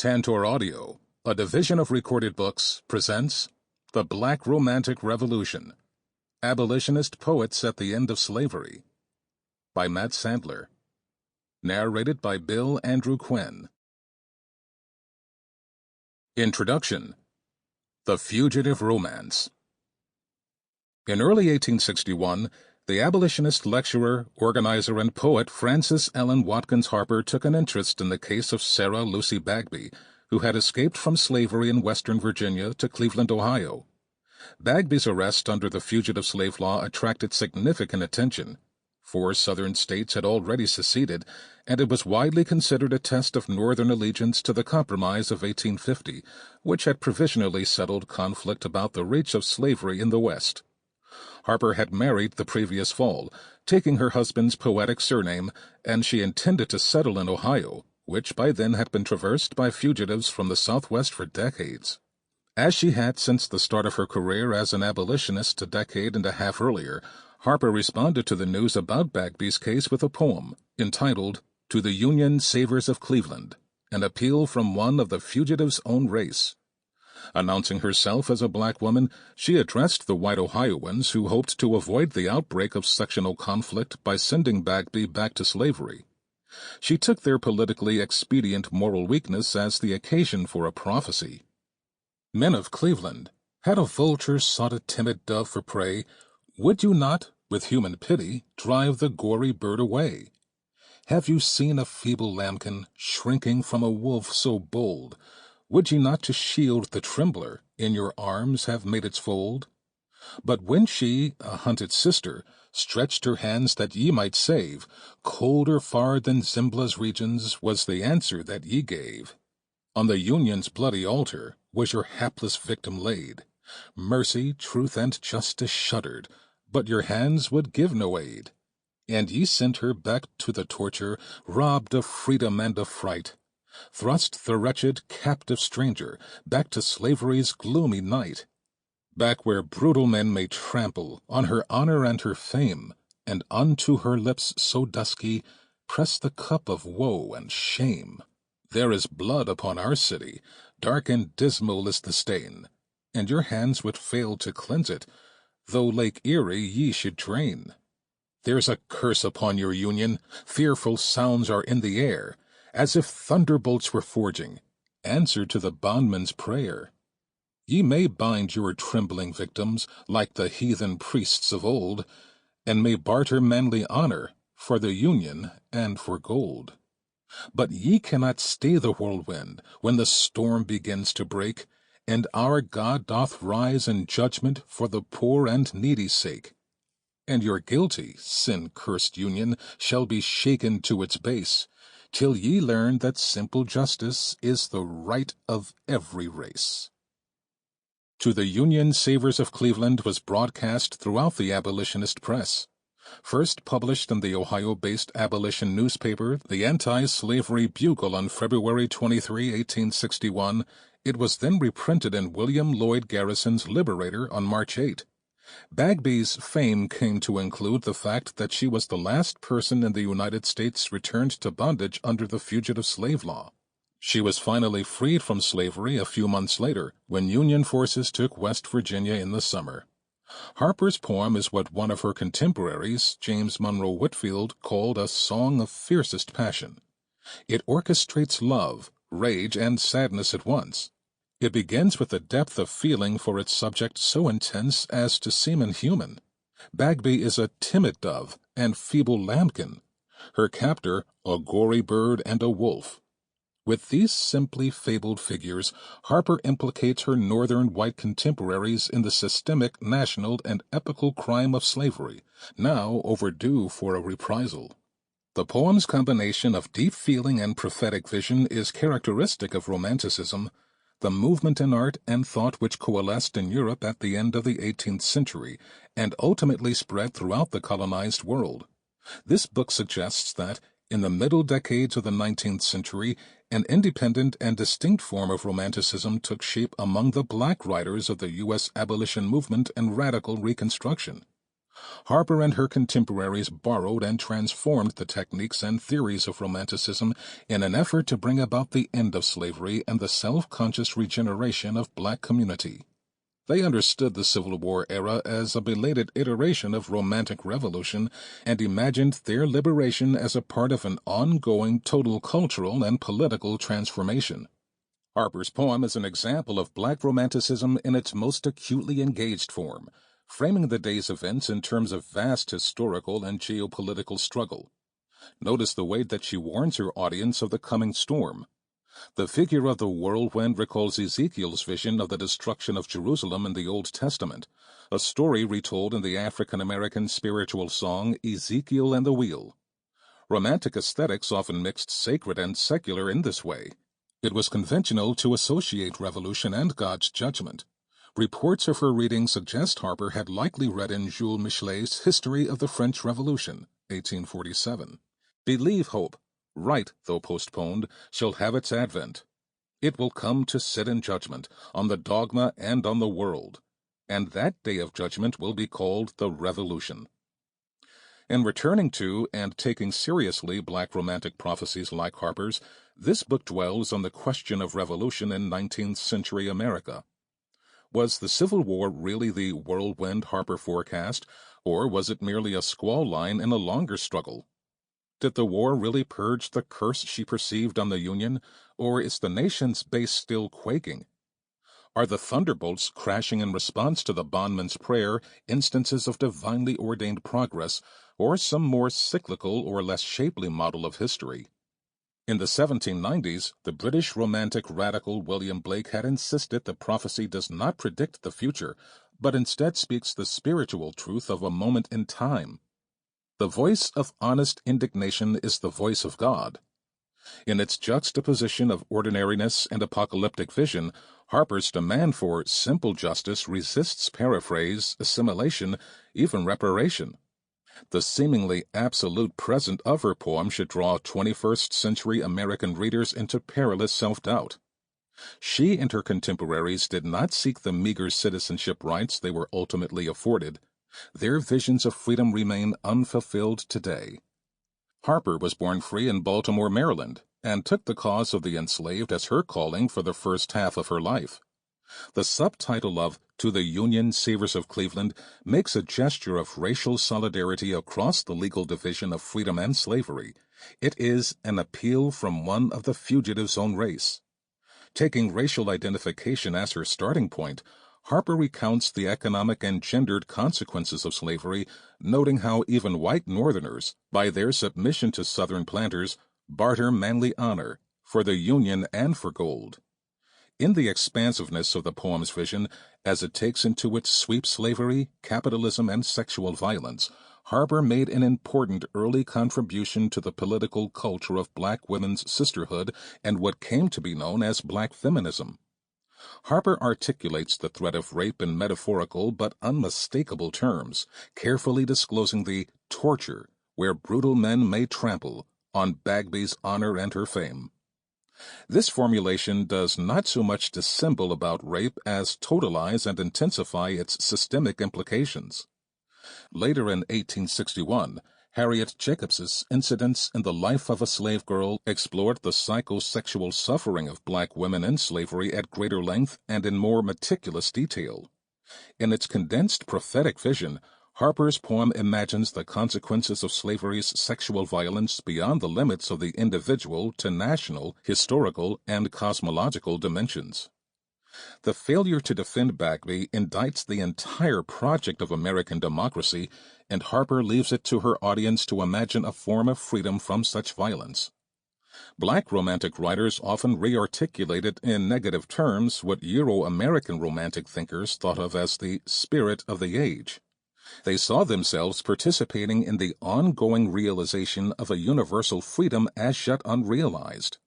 Tantor Audio, a division of Recorded Books, presents The Black Romantic Revolution, Abolitionist Poets at the End of Slavery, by Matt Sandler. Narrated by Bill Andrew Quinn. Introduction. The Fugitive Romance. In early 1861, the abolitionist lecturer, organizer, and poet Frances Ellen Watkins Harper took an interest in the case of Sarah Lucy Bagby, who had escaped from slavery in western Virginia to Cleveland, Ohio. Bagby's arrest under the fugitive slave law attracted significant attention. 4 southern states had already seceded, and it was widely considered a test of northern allegiance to the Compromise of 1850, which had provisionally settled conflict about the reach of slavery in the West. Harper had married the previous fall, taking her husband's poetic surname, and she intended to settle in Ohio, which by then had been traversed by fugitives from the Southwest for decades. As she had since the start of her career as an abolitionist a decade and a half earlier, Harper responded to the news about Bagby's case with a poem entitled "To the Union Savers of Cleveland," an appeal from one of the fugitives' own race. Announcing herself as a black woman, she addressed the white Ohioans who hoped to avoid the outbreak of sectional conflict by sending Bagby back to slavery. She took their politically expedient moral weakness as the occasion for a prophecy. Men of Cleveland, had a vulture sought a timid dove for prey, would you not, with human pity, drive the gory bird away? Have you seen a feeble lambkin shrinking from a wolf so bold? Would ye not to shield the trembler in your arms have made its fold? But when she, a hunted sister, stretched her hands that ye might save, colder far than Zimla's regions was the answer that ye gave. On the Union's bloody altar was your hapless victim laid. Mercy, truth, and justice shuddered, but your hands would give no aid. And ye sent her back to the torture, robbed of freedom and of fright. Thrust the wretched, captive stranger back to slavery's gloomy night, back where brutal men may trample on her honor and her fame, and unto her lips so dusky press the cup of woe and shame. There is blood upon our city, dark and dismal is the stain, and your hands would fail to cleanse it, though Lake Erie ye should drain. There's a curse upon your Union, fearful sounds are in the air, as if thunderbolts were forging, answer to the bondman's prayer. Ye may bind your trembling victims like the heathen priests of old, and may barter manly honor for the Union and for gold. But ye cannot stay the whirlwind when the storm begins to break, and our God doth rise in judgment for the poor and needy's sake. And your guilty, sin-cursed Union shall be shaken to its base, till ye learn that simple justice is the right of every race. To the Union Savers of Cleveland was broadcast throughout the abolitionist press. First published in the Ohio-based abolition newspaper, the Anti-Slavery Bugle, on February 23, 1861, it was then reprinted in William Lloyd Garrison's Liberator on March 8. Bagby's fame came to include the fact that she was the last person in the United States returned to bondage under the fugitive slave law. She was finally freed from slavery a few months later, when Union forces took West Virginia in the summer. Harper's poem is what one of her contemporaries, James Monroe Whitfield, called a song of fiercest passion. It orchestrates love, rage, and sadness at once. It begins with a depth of feeling for its subject so intense as to seem inhuman. Bagby is a timid dove and feeble lambkin, her captor a gory bird and a wolf. With these simply fabled figures, Harper implicates her northern white contemporaries in the systemic, national, and epical crime of slavery, now overdue for a reprisal. The poem's combination of deep feeling and prophetic vision is characteristic of Romanticism, the movement in art and thought which coalesced in Europe at the end of the 18th century and ultimately spread throughout the colonized world. This book suggests that, in the middle decades of the 19th century, an independent and distinct form of Romanticism took shape among the black writers of the U.S. abolition movement and radical Reconstruction. Harper and her contemporaries borrowed and transformed the techniques and theories of Romanticism in an effort to bring about the end of slavery and the self-conscious regeneration of black community. They understood the Civil War era as a belated iteration of Romantic Revolution and imagined their liberation as a part of an ongoing total cultural and political transformation. Harper's poem is an example of black romanticism in its most acutely engaged form, framing the day's events in terms of vast historical and geopolitical struggle. Notice the way that she warns her audience of the coming storm. The figure of the whirlwind recalls Ezekiel's vision of the destruction of Jerusalem in the Old Testament, a story retold in the African-American spiritual song Ezekiel and the Wheel. Romantic aesthetics often mixed sacred and secular in this way. It was conventional to associate revolution and God's judgment. Reports of her reading suggest Harper had likely read in Jules Michelet's History of the French Revolution, 1847. Believe hope, right, though postponed, shall have its advent. It will come to sit in judgment on the dogma and on the world, and that day of judgment will be called the Revolution. In returning to and taking seriously black romantic prophecies like Harper's, this book dwells on the question of revolution in 19th century America. Was the Civil War really the whirlwind Harper forecast, or was it merely a squall line in a longer struggle? Did the war really purge the curse she perceived on the Union, or is the nation's base still quaking? Are the thunderbolts crashing in response to the bondman's prayer instances of divinely ordained progress, or some more cyclical or less shapely model of history? In the 1790s, the British romantic radical William Blake had insisted that prophecy does not predict the future, but instead speaks the spiritual truth of a moment in time. The voice of honest indignation is the voice of God. In its juxtaposition of ordinariness and apocalyptic vision, Harper's demand for simple justice resists paraphrase, assimilation, even reparation. The seemingly absolute present of her poem should draw 21st century American readers into perilous self-doubt. She and her contemporaries did not seek the meager citizenship rights they were ultimately afforded. Their visions of freedom remain unfulfilled today. Harper was born free in Baltimore, Maryland, and took the cause of the enslaved as her calling for the first half of her life. The subtitle of To the Union Savers of Cleveland makes a gesture of racial solidarity across the legal division of freedom and slavery. It is an appeal from one of the fugitives' own race. Taking racial identification as her starting point, Harper recounts the economic and gendered consequences of slavery, noting how even white Northerners, by their submission to Southern planters, barter manly honor for the Union and for gold. In the expansiveness of the poem's vision, as it takes into its sweep slavery, capitalism, and sexual violence, Harper made an important early contribution to the political culture of black women's sisterhood and what came to be known as black feminism. Harper articulates the threat of rape in metaphorical but unmistakable terms, carefully disclosing the torture where brutal men may trample on Bagby's honor and her fame. This formulation does not so much dissemble about rape as totalize and intensify its systemic implications. Later in 1861, Harriet Jacobs's Incidents in the Life of a Slave Girl explored the psychosexual suffering of black women in slavery at greater length and in more meticulous detail. In its condensed prophetic vision, Harper's poem imagines the consequences of slavery's sexual violence beyond the limits of the individual to national, historical, and cosmological dimensions. The failure to defend Bagby indicts the entire project of American democracy, and Harper leaves it to her audience to imagine a form of freedom from such violence. Black romantic writers often re-articulated in negative terms what Euro-American romantic thinkers thought of as the spirit of the age. They saw themselves participating in the ongoing realization of a universal freedom as yet unrealized.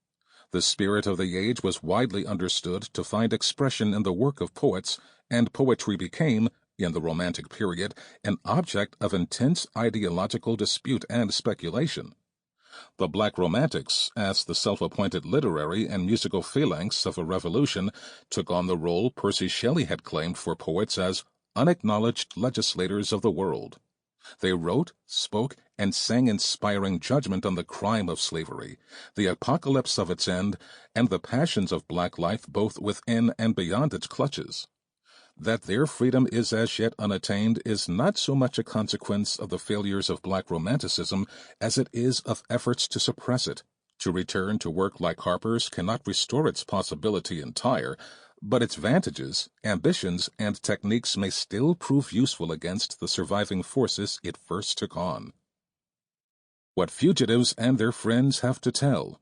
The spirit of the age was widely understood to find expression in the work of poets, and poetry became, in the Romantic period, an object of intense ideological dispute and speculation. The Black Romantics, as the self-appointed literary and musical phalanx of a revolution, took on the role Percy Shelley had claimed for poets as unacknowledged legislators of the world. They wrote, spoke, and sang inspiring judgment on the crime of slavery, the apocalypse of its end, and the passions of black life both within and beyond its clutches. That their freedom is as yet unattained is not so much a consequence of the failures of black romanticism as it is of efforts to suppress it. To return to work like Harper's cannot restore its possibility entire, but its vantages, ambitions, and techniques may still prove useful against the surviving forces it first took on. What fugitives and their friends have to tell.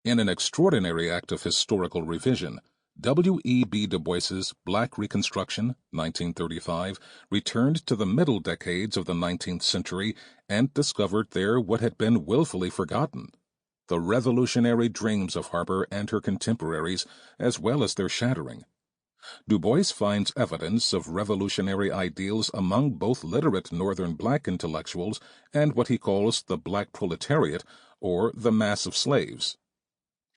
In an extraordinary act of historical revision, W.E.B. Du Bois's Black Reconstruction, 1935, returned to the middle decades of the 19th century and discovered there what had been willfully forgotten: the revolutionary dreams of Harper and her contemporaries, as well as their shattering. Du Bois finds evidence of revolutionary ideals among both literate Northern black intellectuals and what he calls the black proletariat, or the mass of slaves.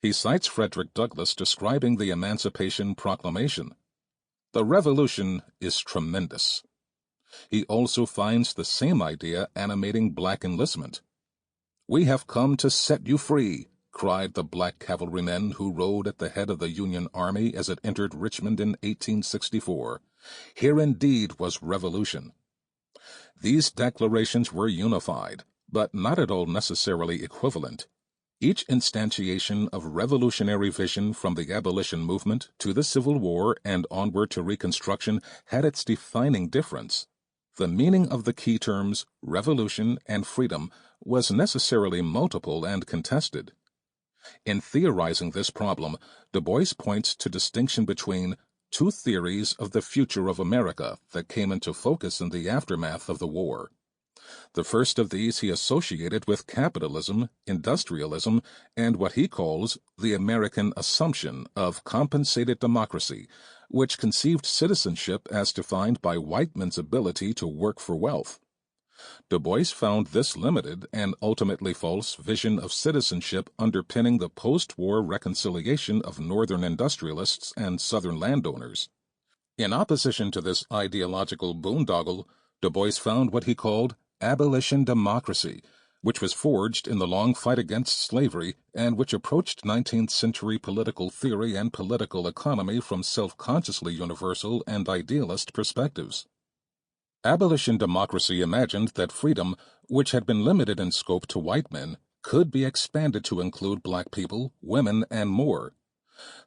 He cites Frederick Douglass describing the Emancipation Proclamation. The revolution is tremendous. He also finds the same idea animating black enlistment. "We have come to set you free," cried the black cavalrymen who rode at the head of the Union Army as it entered Richmond in 1864. Here indeed was revolution. These declarations were unified, but not at all necessarily equivalent. Each instantiation of revolutionary vision from the abolition movement to the Civil War and onward to Reconstruction had its defining difference. The meaning of the key terms revolution and freedom was necessarily multiple and contested. In theorizing this problem, Du Bois points to distinction between two theories of the future of America that came into focus in the aftermath of the war. The first of these he associated with capitalism, industrialism, and what he calls the American assumption of compensated democracy, which conceived citizenship as defined by white men's ability to work for wealth. Du Bois found this limited and ultimately false vision of citizenship underpinning the post-war reconciliation of Northern industrialists and Southern landowners. In opposition to this ideological boondoggle, Du Bois found what he called abolition democracy, which was forged in the long fight against slavery and which approached 19th century political theory and political economy from self-consciously universal and idealist perspectives. Abolition democracy imagined that freedom, which had been limited in scope to white men, could be expanded to include black people, women, and more.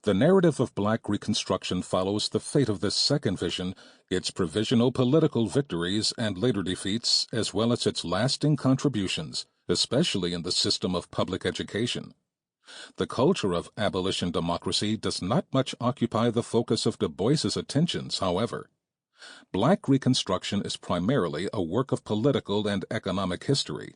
The narrative of black Reconstruction follows the fate of this second vision, its provisional political victories and later defeats, as well as its lasting contributions, especially in the system of public education. The culture of abolition democracy does not much occupy the focus of Du Bois's attentions, however. Black Reconstruction is primarily a work of political and economic history.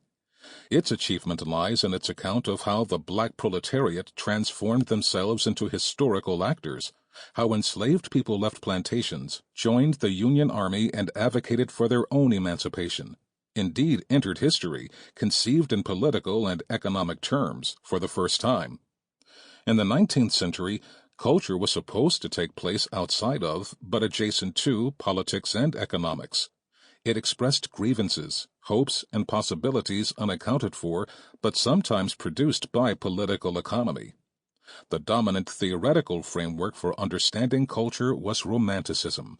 Its achievement lies in its account of how the black proletariat transformed themselves into historical actors, how enslaved people left plantations, joined the Union Army, and advocated for their own emancipation. Indeed, entered history, conceived in political and economic terms, for the first time. In the 19th century, culture was supposed to take place outside of, but adjacent to, politics and economics. It expressed grievances, hopes, and possibilities unaccounted for, but sometimes produced by political economy. The dominant theoretical framework for understanding culture was Romanticism.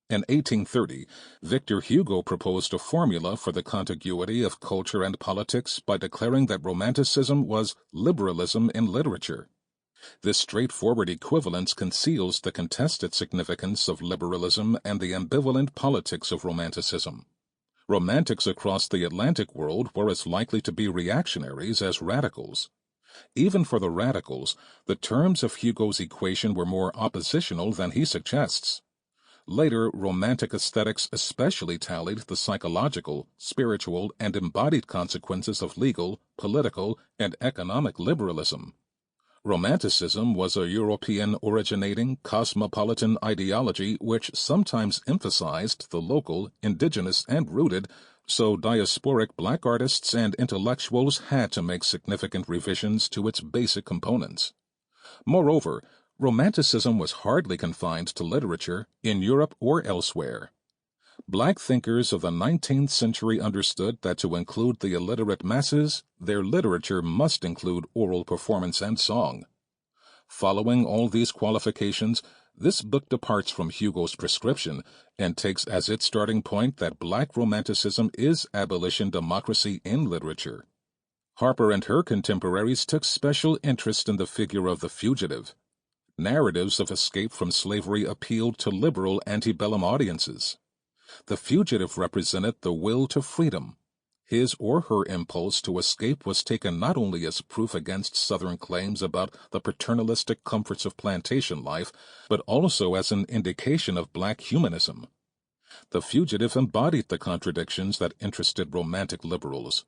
In 1830, Victor Hugo proposed a formula for the contiguity of culture and politics by declaring that Romanticism was liberalism in literature. This straightforward equivalence conceals the contested significance of liberalism and the ambivalent politics of Romanticism. Romantics across the Atlantic world were as likely to be reactionaries as radicals. Even for the radicals, the terms of Hugo's equation were more oppositional than he suggests. Later, Romantic aesthetics especially tallied the psychological, spiritual, and embodied consequences of legal, political, and economic liberalism. Romanticism was a European-originating, cosmopolitan ideology which sometimes emphasized the local, indigenous, and rooted, so diasporic black artists and intellectuals had to make significant revisions to its basic components. Moreover, Romanticism was hardly confined to literature, in Europe or elsewhere. Black thinkers of the 19th century understood that to include the illiterate masses, their literature must include oral performance and song. Following all these qualifications, this book departs from Hugo's prescription and takes as its starting point that Black Romanticism is abolition democracy in literature. Harper and her contemporaries took special interest in the figure of the fugitive. Narratives of escape from slavery appealed to liberal antebellum audiences. The fugitive represented the will to freedom. His or her impulse to escape was taken not only as proof against Southern claims about the paternalistic comforts of plantation life, but also as an indication of Black humanism. The fugitive embodied the contradictions that interested Romantic liberals.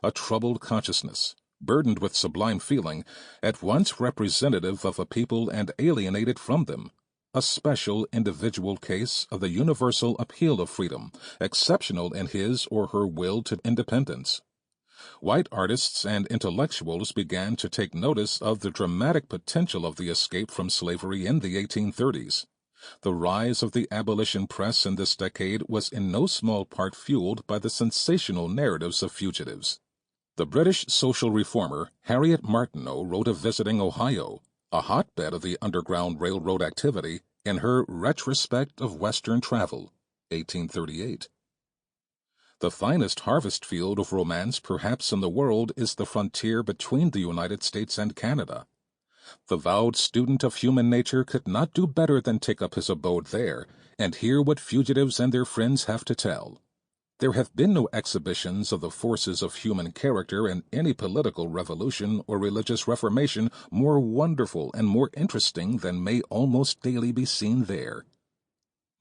A troubled consciousness, burdened with sublime feeling, at once representative of a people and alienated from them, a special individual case of the universal appeal of freedom, exceptional in his or her will to independence. White artists and intellectuals began to take notice of the dramatic potential of the escape from slavery in the 1830s. The rise of the abolition press in this decade was in no small part fueled by the sensational narratives of fugitives. The British social reformer Harriet Martineau wrote of visiting Ohio, a hotbed of the Underground Railroad activity, in her Retrospect of Western Travel, 1838. The finest harvest field of romance perhaps in the world is the frontier between the United States and Canada. The vowed student of human nature could not do better than take up his abode there and hear what fugitives and their friends have to tell. There have been no exhibitions of the forces of human character in any political revolution or religious reformation more wonderful and more interesting than may almost daily be seen there.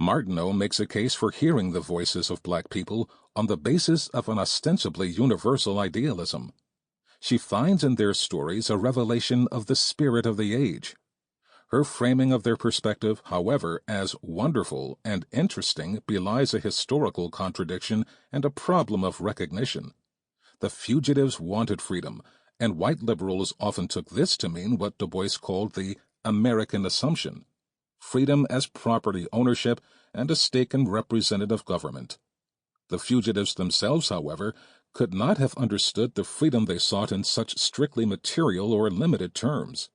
Martineau makes a case for hearing the voices of Black people on the basis of an ostensibly universal idealism. She finds in their stories a revelation of the spirit of the age. Her framing of their perspective, however, as wonderful and interesting belies a historical contradiction and a problem of recognition. The fugitives wanted freedom, and white liberals often took this to mean what Du Bois called the American assumption: freedom as property ownership and a stake in representative government. The fugitives themselves, however, could not have understood the freedom they sought in such strictly material or limited terms.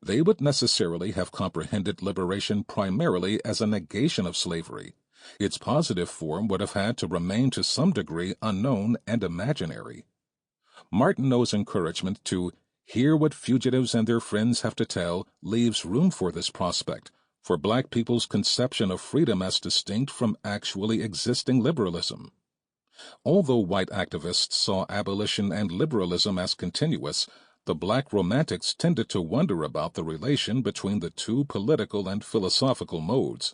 They would necessarily have comprehended liberation primarily as a negation of slavery. Its positive form would have had to remain to some degree unknown and imaginary. Martineau's encouragement to hear what fugitives and their friends have to tell leaves room for this prospect, for Black people's conception of freedom as distinct from actually existing liberalism. Although white activists saw abolition and liberalism as continuous, the Black Romantics tended to wonder about the relation between the two political and philosophical modes.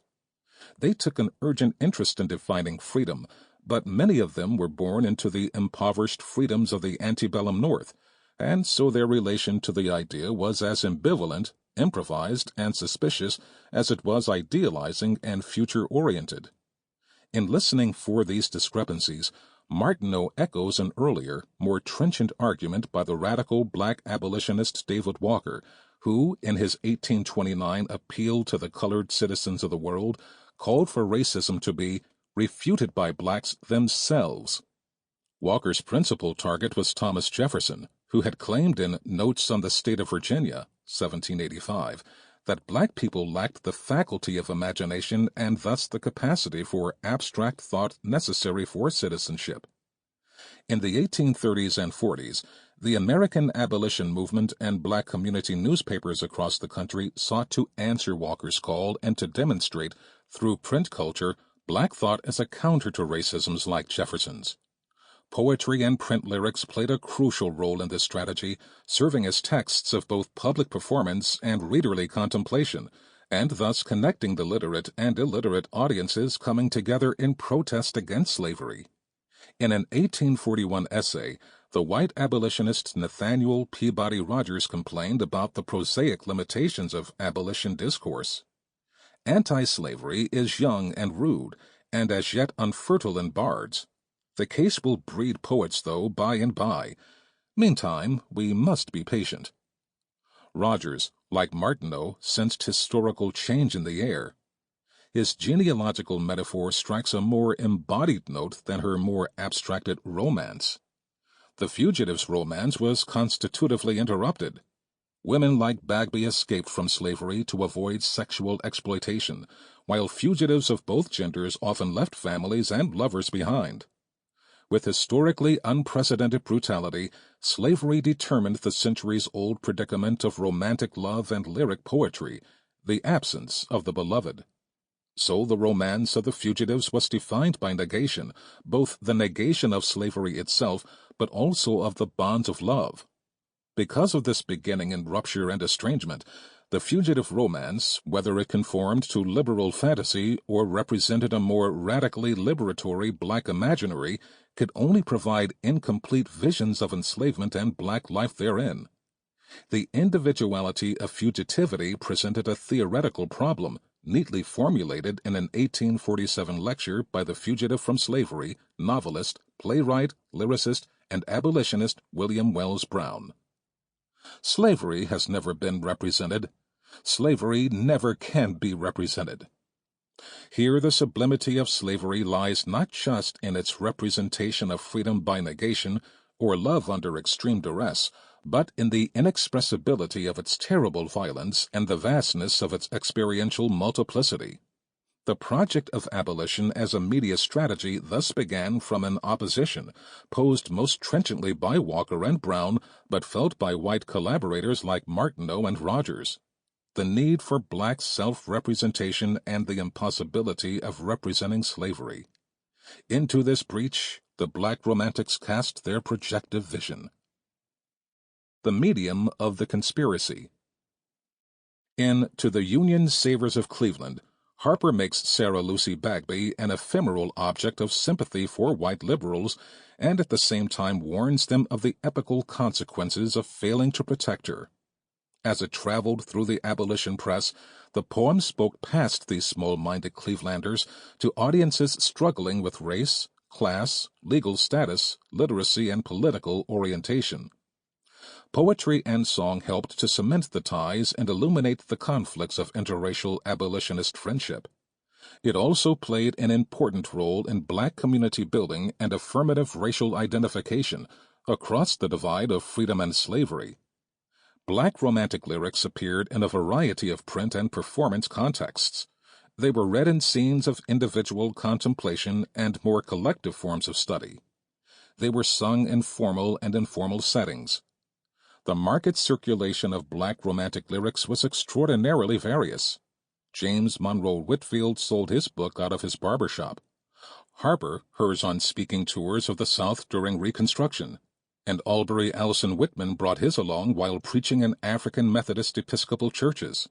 They took an urgent interest in defining freedom, but many of them were born into the impoverished freedoms of the antebellum North, and so their relation to the idea was as ambivalent, improvised, and suspicious as it was idealizing and future-oriented. In listening for these discrepancies, Martineau echoes an earlier, more trenchant argument by the radical Black abolitionist David Walker, who, in his 1829 appeal to the colored citizens of the world, called for racism to be refuted by Blacks themselves. Walker's principal target was Thomas Jefferson, who had claimed in Notes on the State of Virginia, 1785, that Black people lacked the faculty of imagination and thus the capacity for abstract thought necessary for citizenship. In the 1830s and 40s, the American abolition movement and Black community newspapers across the country sought to answer Walker's call and to demonstrate, through print culture, Black thought as a counter to racisms like Jefferson's. Poetry and print lyrics played a crucial role in this strategy, serving as texts of both public performance and readerly contemplation, and thus connecting the literate and illiterate audiences coming together in protest against slavery. In an 1841 essay, the white abolitionist Nathaniel Peabody Rogers complained about the prosaic limitations of abolition discourse. Anti-slavery is young and rude, and as yet unfertile in bards. The case will breed poets, though, by and by. Meantime, we must be patient. Rogers, like Martineau, sensed historical change in the air. His genealogical metaphor strikes a more embodied note than her more abstracted romance. The fugitive's romance was constitutively interrupted. Women like Bagby escaped from slavery to avoid sexual exploitation, while fugitives of both genders often left families and lovers behind. With historically unprecedented brutality, slavery determined the centuries-old predicament of romantic love and lyric poetry, the absence of the beloved. So the romance of the fugitives was defined by negation, both the negation of slavery itself, but also of the bonds of love. Because of this beginning in rupture and estrangement, the fugitive romance, whether it conformed to liberal fantasy or represented a more radically liberatory black imaginary, could only provide incomplete visions of enslavement and black life therein. The individuality of fugitivity presented a theoretical problem, neatly formulated in an 1847 lecture by the fugitive from slavery, novelist, playwright, lyricist, and abolitionist William Wells Brown. Slavery has never been represented. Slavery never can be represented. Here the sublimity of slavery lies not just in its representation of freedom by negation or love under extreme duress, but in the inexpressibility of its terrible violence and the vastness of its experiential multiplicity. The project of abolition as a media strategy thus began from an opposition, posed most trenchantly by Walker and Brown, but felt by white collaborators like Martineau and Rogers. The need for black self-representation and the impossibility of representing slavery. Into this breach, the black romantics cast their projective vision. The medium of the conspiracy. In To the Union Savers of Cleveland, Harper makes Sarah Lucy Bagby an ephemeral object of sympathy for white liberals, and at the same time warns them of the epical consequences of failing to protect her. As it traveled through the abolition press, the poem spoke past these small-minded Clevelanders to audiences struggling with race, class, legal status, literacy, and political orientation. Poetry and song helped to cement the ties and illuminate the conflicts of interracial abolitionist friendship. It also played an important role in black community building and affirmative racial identification across the divide of freedom and slavery. Black romantic lyrics appeared in a variety of print and performance contexts. They were read in scenes of individual contemplation and more collective forms of study. They were sung in formal and informal settings. The market circulation of black romantic lyrics was extraordinarily various. James Monroe Whitfield sold his book out of his barber shop. Harper hers on speaking tours of the South during Reconstruction, and Albery Allson Whitman brought his along while preaching in African Methodist Episcopal churches.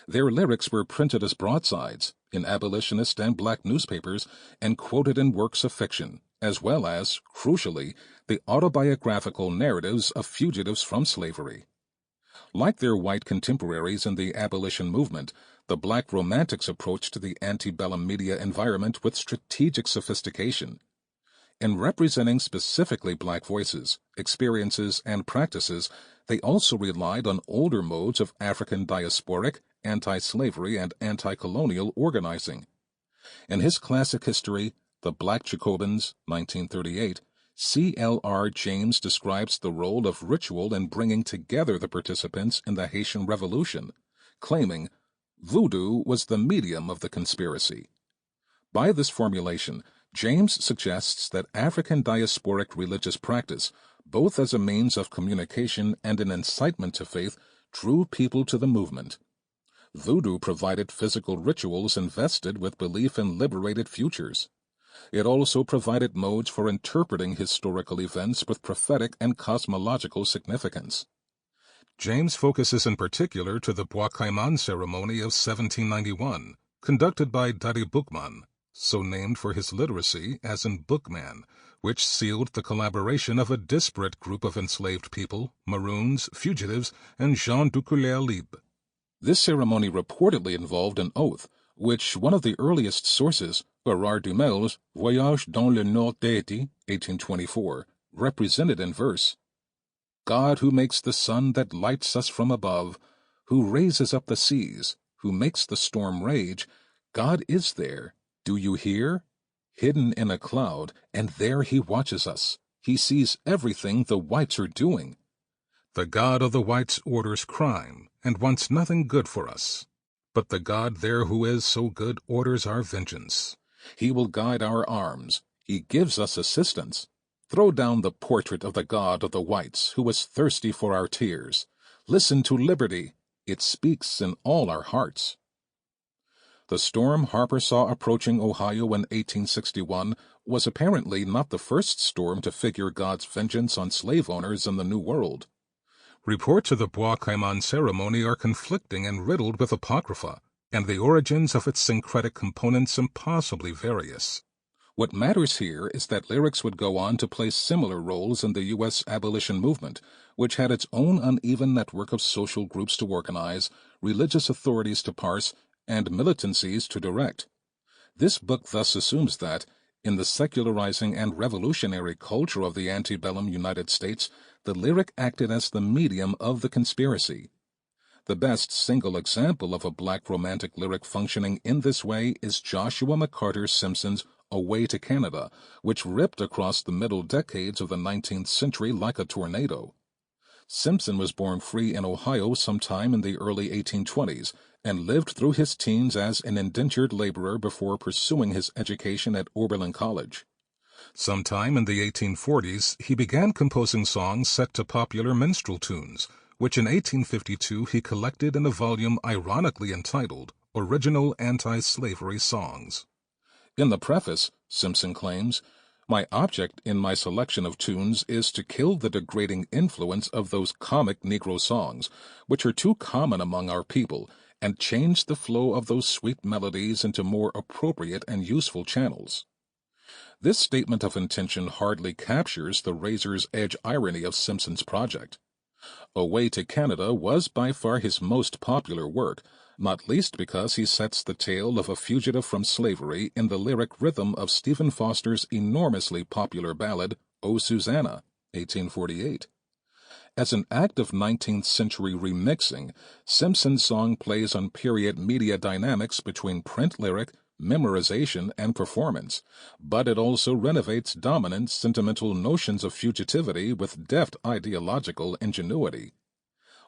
Their lyrics were printed as broadsides in abolitionist and black newspapers and quoted in works of fiction, as well as, crucially, the autobiographical narratives of fugitives from slavery. Like their white contemporaries in the abolition movement, the black romantics approached the antebellum media environment with strategic sophistication. In representing specifically black voices, experiences, and practices, they also relied on older modes of African diasporic, anti-slavery, and anti-colonial organizing. In his classic history, The Black Jacobins, 1938, C.L.R. James describes the role of ritual in bringing together the participants in the Haitian Revolution, claiming, "Voodoo was the medium of the conspiracy." By this formulation, James suggests that African diasporic religious practice, both as a means of communication and an incitement to faith, drew people to the movement. Voodoo provided physical rituals invested with belief in liberated futures. It also provided modes for interpreting historical events with prophetic and cosmological significance. James focuses in particular to the Bois Caiman ceremony of 1791, conducted by Daddy Boukman, so named for his literacy as in Bookman, which sealed the collaboration of a disparate group of enslaved people, maroons, fugitives, and gens du couleur libre. This ceremony reportedly involved an oath, which one of the earliest sources, Gerard Dumel's Voyage dans le Nord d'Haïti, 1824, represented in verse. God who makes the sun that lights us from above, who raises up the seas, who makes the storm rage, God is there. Do you hear? Hidden in a cloud, and there he watches us. He sees everything the whites are doing. The God of the whites orders crime, and wants nothing good for us. But the God there who is so good orders our vengeance. He will guide our arms. He gives us assistance. Throw down the portrait of the God of the whites, who is thirsty for our tears. Listen to liberty. It speaks in all our hearts. The storm Harper saw approaching Ohio in 1861 was apparently not the first storm to figure God's vengeance on slave owners in the New World. Reports of the Bois Caiman ceremony are conflicting and riddled with apocrypha, and the origins of its syncretic components impossibly various. What matters here is that lyrics would go on to play similar roles in the U.S. abolition movement, which had its own uneven network of social groups to organize, religious authorities to parse, and militancies to direct. This book thus assumes that, in the secularizing and revolutionary culture of the antebellum United States, the lyric acted as the medium of the conspiracy. The best single example of a black romantic lyric functioning in this way is Joshua McCarter Simpson's Away to Canada, which ripped across the middle decades of the 19th century like a tornado. Simpson was born free in Ohio sometime in the early 1820s and lived through his teens as an indentured laborer before pursuing his education at Oberlin College. Sometime in the 1840s, he began composing songs set to popular minstrel tunes, which in 1852 he collected in a volume ironically entitled Original Anti-Slavery Songs. In the preface, Simpson claims, "My object in my selection of tunes is to kill the degrading influence of those comic Negro songs, which are too common among our people, and change the flow of those sweet melodies into more appropriate and useful channels." This statement of intention hardly captures the razor's edge irony of Simpson's project. Away to Canada was by far his most popular work, not least because he sets the tale of a fugitive from slavery in the lyric rhythm of Stephen Foster's enormously popular ballad, O Susanna, 1848. As an act of 19th century remixing, Simpson's song plays on period media dynamics between print lyric, memorization, and performance, but it also renovates dominant sentimental notions of fugitivity with deft ideological ingenuity.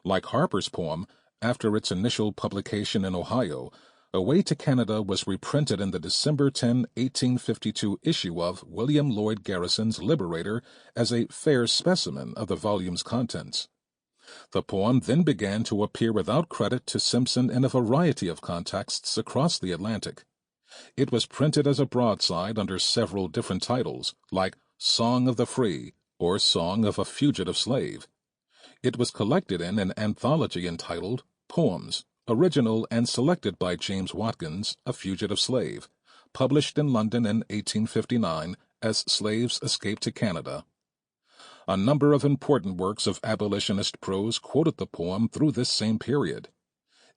Like Harper's poem, after its initial publication in Ohio, Away to Canada was reprinted in the December 10, 1852 issue of William Lloyd Garrison's Liberator as a fair specimen of the volume's contents. The poem then began to appear without credit to Simpson in a variety of contexts across the Atlantic. It was printed as a broadside under several different titles, like Song of the Free or Song of a Fugitive Slave. It was collected in an anthology entitled Poems, original and selected by James Watkins, a fugitive slave, published in London in 1859 as Slaves Escaped to Canada. A number of important works of abolitionist prose quoted the poem through this same period.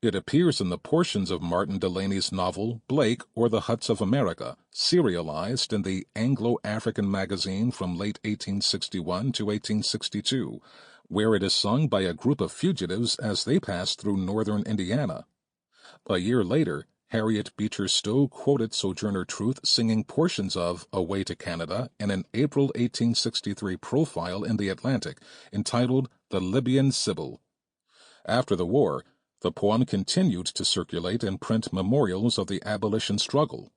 It appears in the portions of Martin Delaney's novel Blake or the Huts of America, serialized in the Anglo-African magazine from late 1861 to 1862, where it is sung by a group of fugitives as they pass through northern Indiana. A year later, Harriet Beecher Stowe quoted Sojourner Truth singing portions of Away to Canada in an April 1863 profile in The Atlantic entitled The Libyan Sibyl. After the war, the poem continued to circulate in print memorials of the abolition struggle.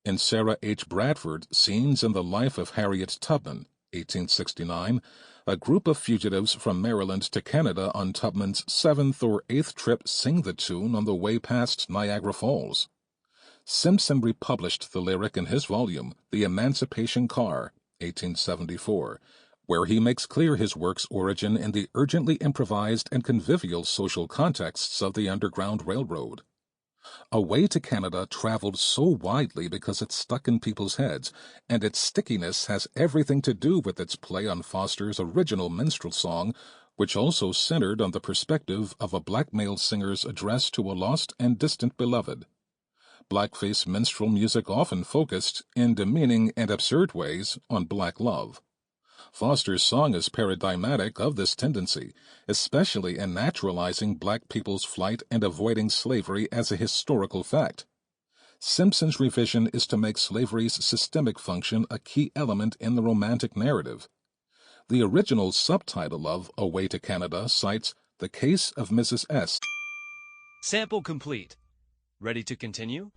In Sarah H. Bradford, Scenes in the Life of Harriet Tubman, 1869, a group of fugitives from Maryland to Canada on Tubman's 7th or 8th trip sing the tune on the way past Niagara Falls. Simpson republished the lyric in his volume, The Emancipation Car, 1874, where he makes clear his work's origin in the urgently improvised and convivial social contexts of the Underground Railroad. Away to Canada traveled so widely because it stuck in people's heads, and its stickiness has everything to do with its play on Foster's original minstrel song, which also centered on the perspective of a black male singer's address to a lost and distant beloved. Blackface minstrel music often focused, in demeaning and absurd ways, on black love. Foster's song is paradigmatic of this tendency, especially in naturalizing black people's flight and avoiding slavery as a historical fact. Simpson's revision is to make slavery's systemic function a key element in the romantic narrative. The original subtitle of Away to Canada cites The Case of Mrs. S. Sample complete. Ready to continue?